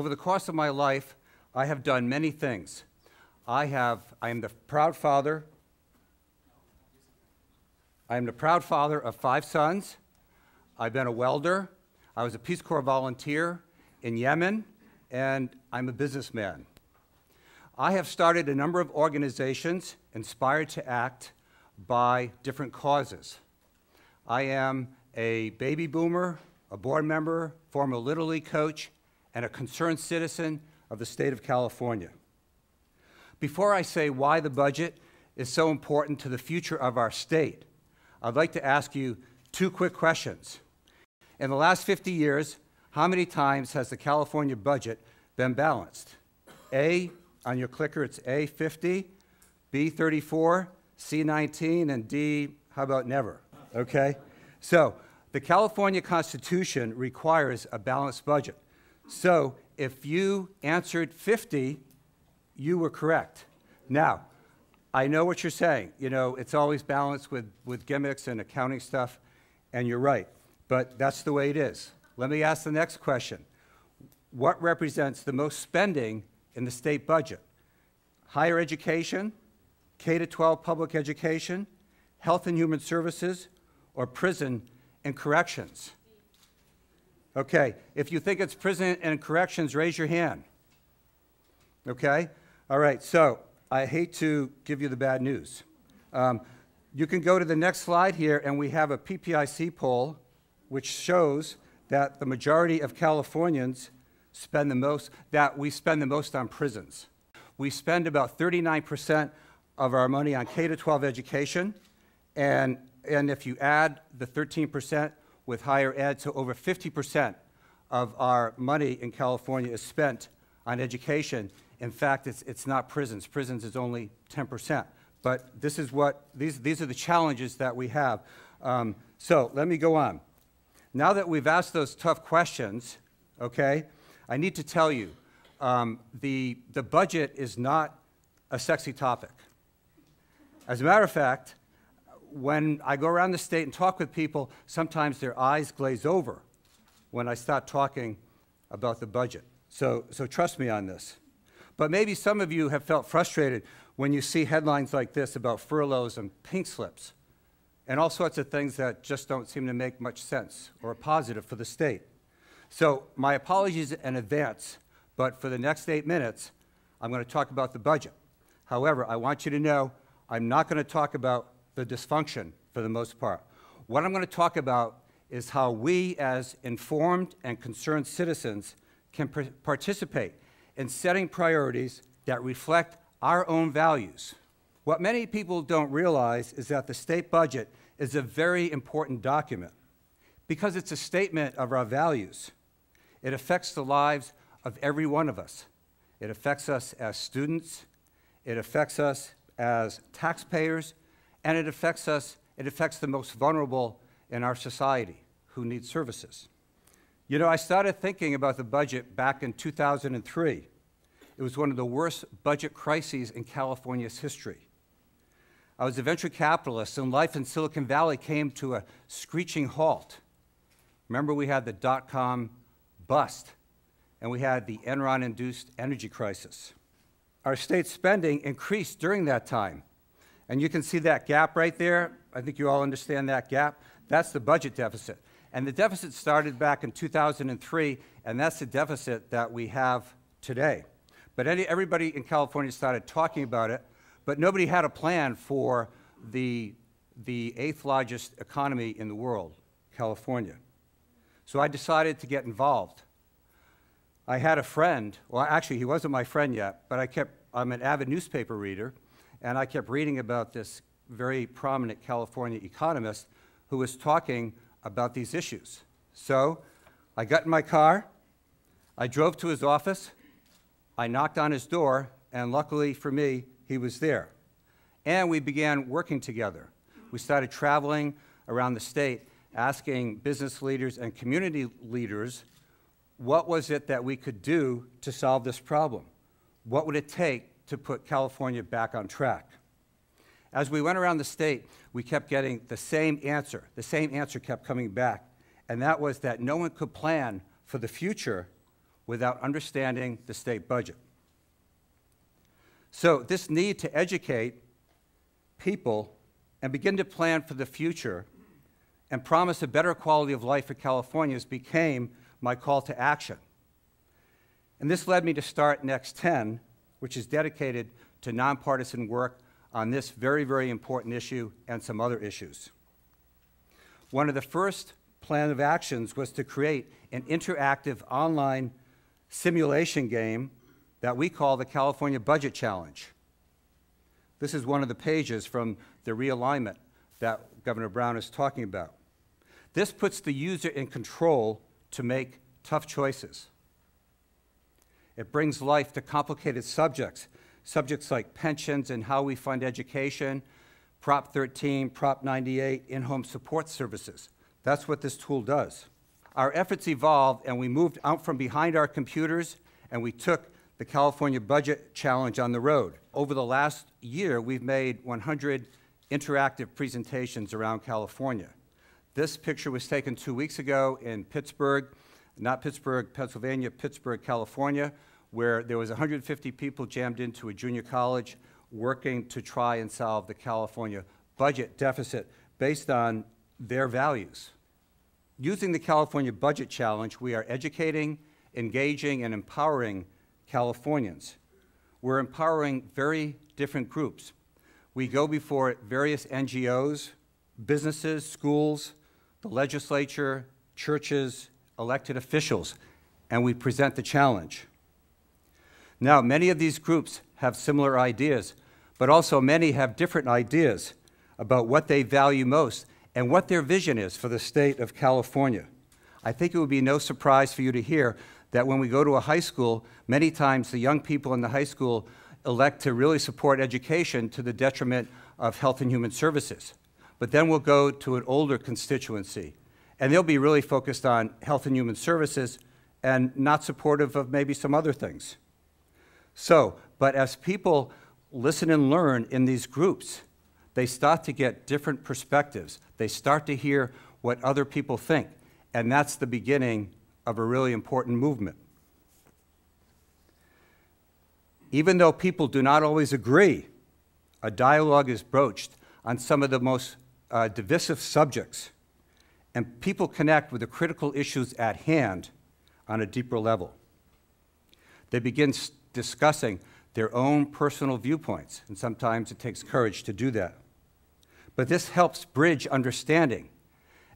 Over the course of my life, I have done many things. I am the proud father of 5 sons. I've been a welder. I was a Peace Corps volunteer in Yemen, and I'm a businessman. I have started a number of organizations inspired to act by different causes. I am a baby boomer, a board member, former Little League coach, and a concerned citizen of the state of California. Before I say why the budget is so important to the future of our state, I'd like to ask you 2 quick questions. In the last 50 years, how many times has the California budget been balanced? A, on your clicker, it's A, 50, B, 34, C, 19, and D, how about never? Okay? So, the California Constitution requires a balanced budget. So, if you answered 50, you were correct. Now, I know what you're saying. You know, it's always balanced with gimmicks and accounting stuff, and you're right. But that's the way it is. Let me ask the next question. What represents the most spending in the state budget? Higher education, K-12 public education, health and human services, or prison and corrections? Okay, if you think it's prison and corrections, raise your hand. Okay? All right, so I hate to give you the bad news. You can go to the next slide here, and we have a PPIC poll which shows that the majority of Californians spend the most on prisons. We spend about 39% of our money on K-12 education, and if you add the 13% with higher ed, so over 50% of our money in California is spent on education. In fact, it's not prisons. Prisons is only 10%. But this is these are the challenges that we have. So let me go on. Now that we've asked those tough questions, okay, I need to tell you, the budget is not a sexy topic. As a matter of fact, when I go around the state and talk with people, sometimes their eyes glaze over when I start talking about the budget. So trust me on this. But maybe some of you have felt frustrated when you see headlines like this about furloughs and pink slips and all sorts of things that just don't seem to make much sense or are positive for the state. So my apologies in advance, but for the next 8 minutes, I'm going to talk about the budget. However, I want you to know I'm not going to talk about the dysfunction for the most part. What I'm going to talk about is how we as informed and concerned citizens can participate in setting priorities that reflect our own values. What many people don't realize is that the state budget is a very important document because it's a statement of our values. It affects the lives of every one of us. It affects us as students, it affects us as taxpayers, and it affects the most vulnerable in our society who need services. You know, I started thinking about the budget back in 2003. It was one of the worst budget crises in California's history. I was a venture capitalist, and life in Silicon Valley came to a screeching halt. Remember, we had the dot-com bust, and we had the Enron-induced energy crisis. Our state spending increased during that time. And you can see that gap right there. I think you all understand that gap. That's the budget deficit. And the deficit started back in 2003, and that's the deficit that we have today. But everybody in California started talking about it, but nobody had a plan for the 8th largest economy in the world, California. So I decided to get involved. I had a friend, well, actually, he wasn't my friend yet, but I'm an avid newspaper reader, and I kept reading about this very prominent California economist who was talking about these issues. So I got in my car, I drove to his office, I knocked on his door, and luckily for me, he was there. And we began working together. We started traveling around the state, asking business leaders and community leaders, what was it that we could do to solve this problem? What would it take to put California back on track? As we went around the state, we kept getting the same answer. The same answer kept coming back, and that was that no one could plan for the future without understanding the state budget. So this need to educate people and begin to plan for the future and promise a better quality of life for Californians became my call to action. And this led me to start Next 10, which is dedicated to nonpartisan work on this very, very important issue and some other issues. One of the first plan of actions was to create an interactive online simulation game that we call the California Budget Challenge. This is one of the pages from the realignment that Governor Brown is talking about. This puts the user in control to make tough choices. It brings life to complicated subjects like pensions and how we fund education, Prop 13, Prop 98, in-home support services. That's what this tool does. Our efforts evolved, and we moved out from behind our computers, and we took the California Budget Challenge on the road. Over the last year, we've made 100 interactive presentations around California. This picture was taken 2 weeks ago in Pittsburgh, not Pittsburgh, Pennsylvania, Pittsburgh, California, where there was 150 people jammed into a junior college working to try and solve the California budget deficit based on their values. Using the California Budget Challenge, we are educating, engaging, and empowering Californians. We're empowering very different groups. We go before various NGOs, businesses, schools, the legislature, churches, elected officials, and we present the challenge. Now, many of these groups have similar ideas, but also many have different ideas about what they value most and what their vision is for the state of California. I think it would be no surprise for you to hear that when we go to a high school, many times the young people in the high school elect to really support education to the detriment of health and human services. But then we'll go to an older constituency, and they'll be really focused on health and human services and not supportive of maybe some other things. So, but as people listen and learn in these groups, they start to get different perspectives. They start to hear what other people think, and that's the beginning of a really important movement. Even though people do not always agree, a dialogue is broached on some of the most divisive subjects, and people connect with the critical issues at hand on a deeper level. They begin discussing their own personal viewpoints, and sometimes it takes courage to do that. But this helps bridge understanding,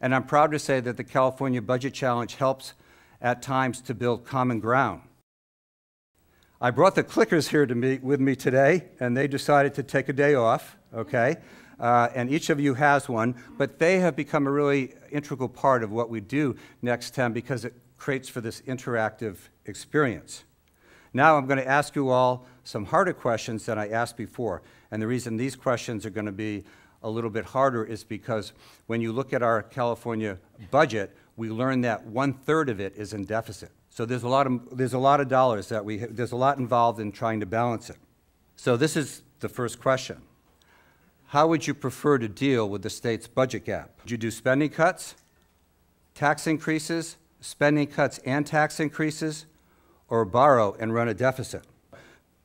and I'm proud to say that the California Budget Challenge helps at times to build common ground. I brought the clickers here with me today, and they decided to take a day off, okay? And each of you has one, but they have become a really integral part of what we do Next 10 because it creates for this interactive experience. Now I'm going to ask you all some harder questions than I asked before, and the reason these questions are going to be a little bit harder is because when you look at our California budget, we learn that 1/3 of it is in deficit. So there's a lot of dollars that there's a lot involved in trying to balance it. So this is the first question. How would you prefer to deal with the state's budget gap? Would you do spending cuts, tax increases, spending cuts and tax increases, or borrow and run a deficit?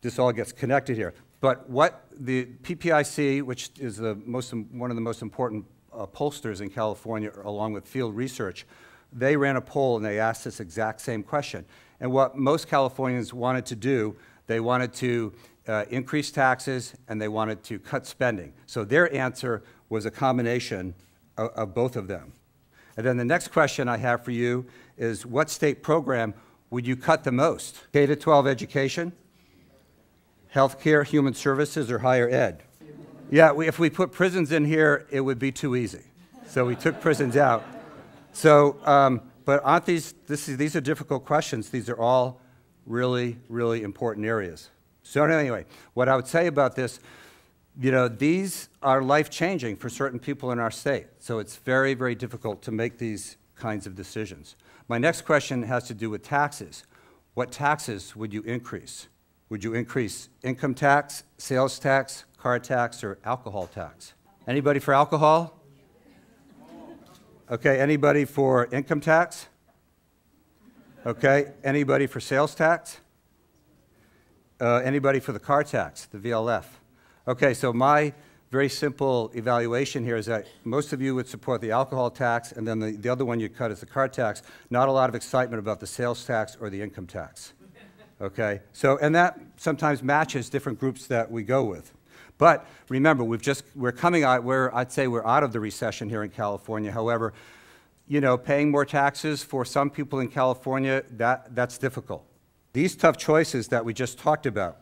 This all gets connected here. But what the PPIC, which is one of the most important pollsters in California, along with field research, they ran a poll and they asked this exact same question. And what most Californians wanted to do, they wanted to increase taxes and they wanted to cut spending. So their answer was a combination of both of them. And then the next question I have for you is, what state program would you cut the most? K-12 education, healthcare, human services, or higher ed? Yeah, if we put prisons in here, it would be too easy. So we took prisons out. So, but aren't these are difficult questions. These are all really, really important areas. So anyway, what I would say about this, these are life-changing for certain people in our state. So it's very, very difficult to make these kinds of decisions. My next question has to do with taxes. What taxes would you increase? Would you increase income tax, sales tax, car tax, or alcohol tax? Anybody for alcohol? Okay, anybody for income tax? Okay, anybody for sales tax? Anybody for the car tax, the VLF? Okay, so my very simple evaluation here is that most of you would support the alcohol tax, and then the other one you cut is the car tax. Not a lot of excitement about the sales tax or the income tax. Okay, so, and that sometimes matches different groups that we go with. But remember, we're coming out, I'd say we're out of the recession here in California. However, you know, paying more taxes for some people in California, that's difficult. These tough choices that we just talked about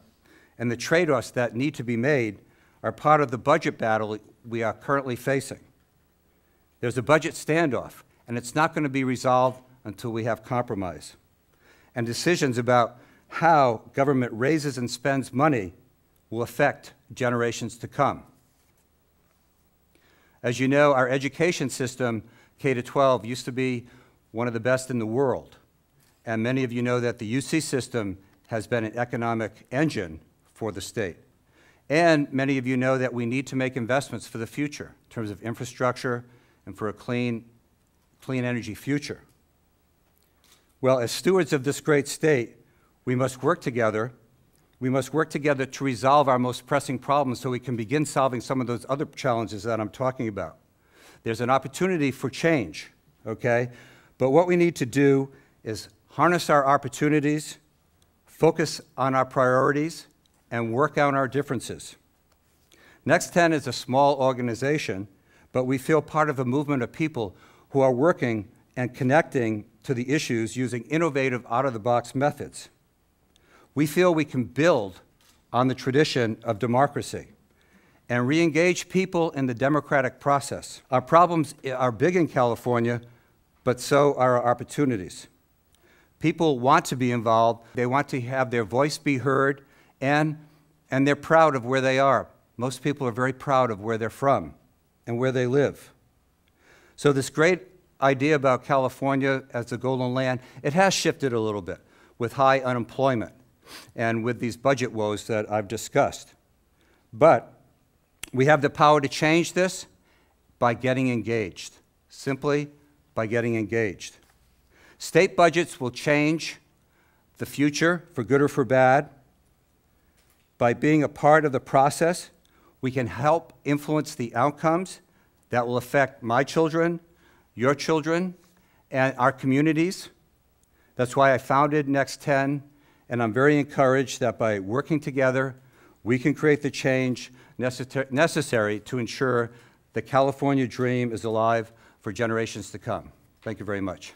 and the trade-offs that need to be made are part of the budget battle we are currently facing. There's a budget standoff, and it's not going to be resolved until we have compromise. And decisions about how government raises and spends money will affect generations to come. As you know, our education system, K-12, used to be one of the best in the world. And many of you know that the UC system has been an economic engine for the state. And many of you know that we need to make investments for the future in terms of infrastructure and for a clean energy future. Well, as stewards of this great state, we must work together. We must work together to resolve our most pressing problems so we can begin solving some of those other challenges that I'm talking about. There's an opportunity for change, okay? But what we need to do is harness our opportunities, focus on our priorities, and work out our differences. Next 10 is a small organization, but we feel part of a movement of people who are working and connecting to the issues using innovative, out-of-the-box methods. We feel we can build on the tradition of democracy and re-engage people in the democratic process. Our problems are big in California, but so are our opportunities. People want to be involved, they want to have their voice be heard, and they're proud of where they are. Most people are very proud of where they're from and where they live. So this great idea about California as the golden land, it has shifted a little bit with high unemployment and with these budget woes that I've discussed. But we have the power to change this by getting engaged, simply by getting engaged. State budgets will change the future for good or for bad. By being a part of the process, we can help influence the outcomes that will affect my children, your children, and our communities. That's why I founded Next 10, and I'm very encouraged that by working together, we can create the change necessary to ensure the California dream is alive for generations to come. Thank you very much.